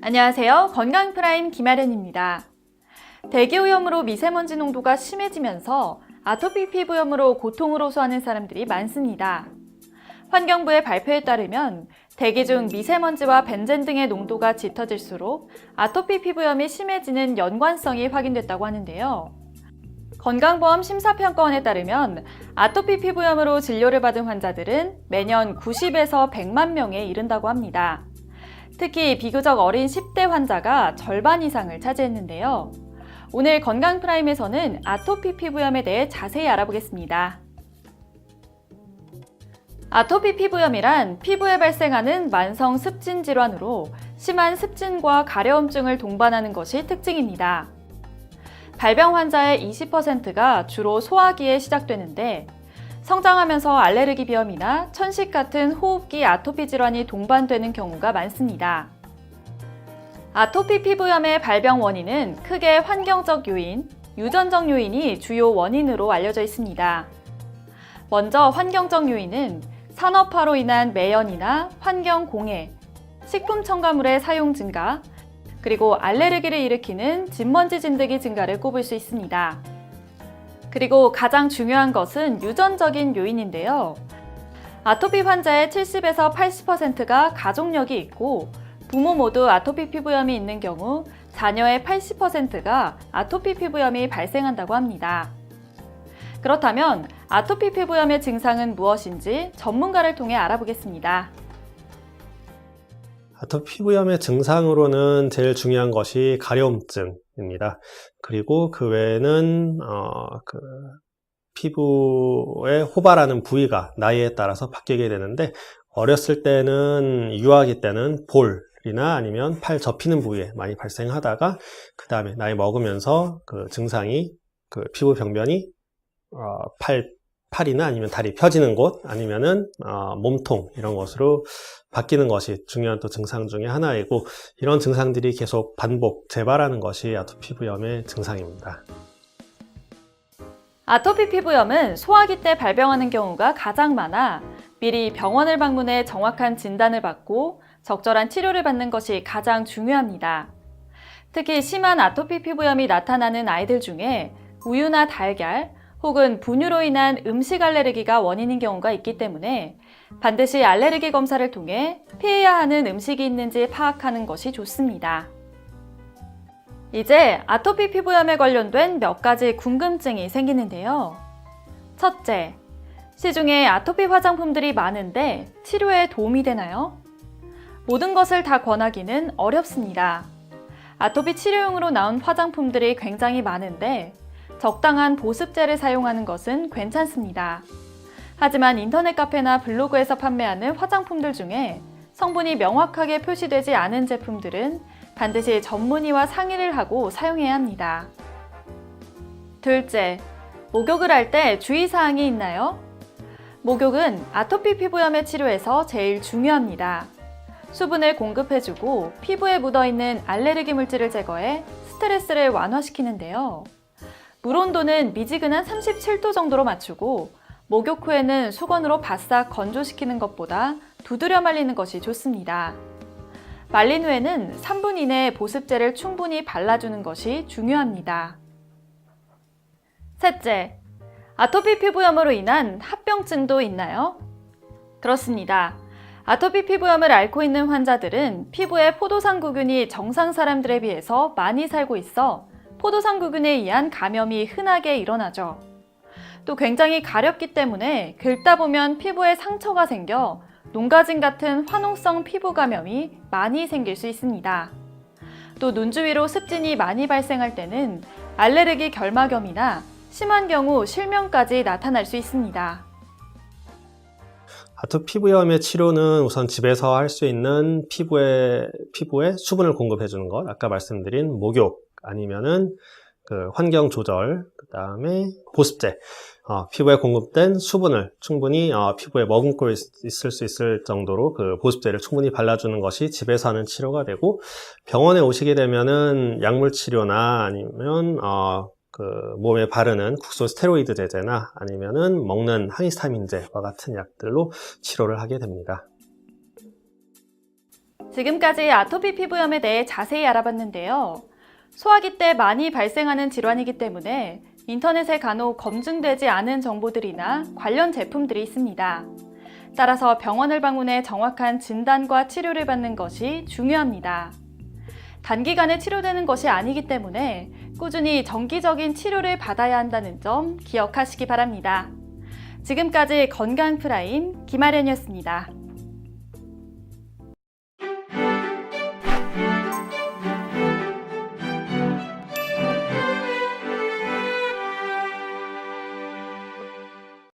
안녕하세요. 건강프라임 김아련입니다. 대기오염으로 미세먼지 농도가 심해지면서 아토피 피부염으로 고통을 호소하는 사람들이 많습니다. 환경부의 발표에 따르면 대기 중 미세먼지와 벤젠 등의 농도가 짙어질수록 아토피 피부염이 심해지는 연관성이 확인됐다고 하는데요. 건강보험 심사평가원에 따르면 아토피 피부염으로 진료를 받은 환자들은 매년 90에서 100만 명에 이른다고 합니다. 특히 비교적 어린 10대 환자가 절반 이상을 차지했는데요. 오늘 건강프라임에서는 아토피 피부염에 대해 자세히 알아보겠습니다. 아토피 피부염이란 피부에 발생하는 만성 습진 질환으로 심한 습진과 가려움증을 동반하는 것이 특징입니다. 발병 환자의 20%가 주로 소화기에 시작되는데 성장하면서 알레르기 비염이나 천식 같은 호흡기 아토피 질환이 동반되는 경우가 많습니다. 아토피 피부염의 발병 원인은 크게 환경적 요인, 유전적 요인이 주요 원인으로 알려져 있습니다. 먼저 환경적 요인은 산업화로 인한 매연이나 환경 공해, 식품 첨가물의 사용 증가, 그리고 알레르기를 일으키는 진먼지 진드기 증가를 꼽을 수 있습니다. 그리고 가장 중요한 것은 유전적인 요인인데요. 아토피 환자의 70에서 80%가 가족력이 있고 부모 모두 아토피 피부염이 있는 경우 자녀의 80%가 아토피 피부염이 발생한다고 합니다. 그렇다면 아토피 피부염의 증상은 무엇인지 전문가를 통해 알아보겠습니다. 아토피 피부염의 증상으로는 제일 중요한 것이 가려움증입니다. 그리고 그 외에는 피부에 호발하는 부위가 나이에 따라서 바뀌게 되는데 어렸을 때는 유아기 때는 볼이나 아니면 팔 접히는 부위에 많이 발생하다가 그 다음에 나이 먹으면서 그 증상이 피부 병변이 팔이나 아니면 다리 펴지는 곳 아니면은 몸통 이런 것으로 바뀌는 것이 중요한 또 증상 중에 하나이고 이런 증상들이 계속 반복 재발하는 것이 아토피 피부염의 증상입니다. 아토피 피부염은 소화기 때 발병하는 경우가 가장 많아 미리 병원을 방문해 정확한 진단을 받고 적절한 치료를 받는 것이 가장 중요합니다. 특히 심한 아토피 피부염이 나타나는 아이들 중에 우유나 달걀, 혹은 분유로 인한 음식 알레르기가 원인인 경우가 있기 때문에 반드시 알레르기 검사를 통해 피해야 하는 음식이 있는지 파악하는 것이 좋습니다. 이제 아토피 피부염에 관련된 몇 가지 궁금증이 생기는데요. 첫째, 시중에 아토피 화장품들이 많은데 치료에 도움이 되나요? 모든 것을 다 권하기는 어렵습니다. 아토피 치료용으로 나온 화장품들이 굉장히 많은데 적당한 보습제를 사용하는 것은 괜찮습니다. 하지만 인터넷 카페나 블로그에서 판매하는 화장품들 중에 성분이 명확하게 표시되지 않은 제품들은 반드시 전문의와 상의를 하고 사용해야 합니다. 둘째, 목욕을 할 때 주의사항이 있나요? 목욕은 아토피 피부염의 치료에서 제일 중요합니다. 수분을 공급해주고 피부에 묻어있는 알레르기 물질을 제거해 스트레스를 완화시키는데요. 물 온도는 미지근한 37도 정도로 맞추고 목욕 후에는 수건으로 바싹 건조시키는 것보다 두드려 말리는 것이 좋습니다. 말린 후에는 3분 이내에 보습제를 충분히 발라주는 것이 중요합니다. 셋째, 아토피 피부염으로 인한 합병증도 있나요? 그렇습니다. 아토피 피부염을 앓고 있는 환자들은 피부에 포도상구균이 정상 사람들에 비해서 많이 살고 있어 포도상구균에 의한 감염이 흔하게 일어나죠. 또 굉장히 가렵기 때문에 긁다 보면 피부에 상처가 생겨 농가진 같은 화농성 피부 감염이 많이 생길 수 있습니다. 또 눈 주위로 습진이 많이 발생할 때는 알레르기 결막염이나 심한 경우 실명까지 나타날 수 있습니다. 아토피 피부염의 치료는 우선 집에서 할 수 있는 피부에 수분을 공급해 주는 것, 아까 말씀드린 목욕 아니면은 환경 조절, 그 다음에 보습제, 피부에 공급된 수분을 충분히 피부에 머금고 있을 수 있을 정도로 그 보습제를 충분히 발라주는 것이 집에서 하는 치료가 되고, 병원에 오시게 되면은 약물 치료나 아니면 몸에 바르는 국소 스테로이드 제제나 아니면은 먹는 항히스타민제와 같은 약들로 치료를 하게 됩니다. 지금까지 아토피 피부염에 대해 자세히 알아봤는데요. 소화기 때 많이 발생하는 질환이기 때문에 인터넷에 간혹 검증되지 않은 정보들이나 관련 제품들이 있습니다. 따라서 병원을 방문해 정확한 진단과 치료를 받는 것이 중요합니다. 단기간에 치료되는 것이 아니기 때문에 꾸준히 정기적인 치료를 받아야 한다는 점 기억하시기 바랍니다. 지금까지 건강 프라임 김아련이었습니다.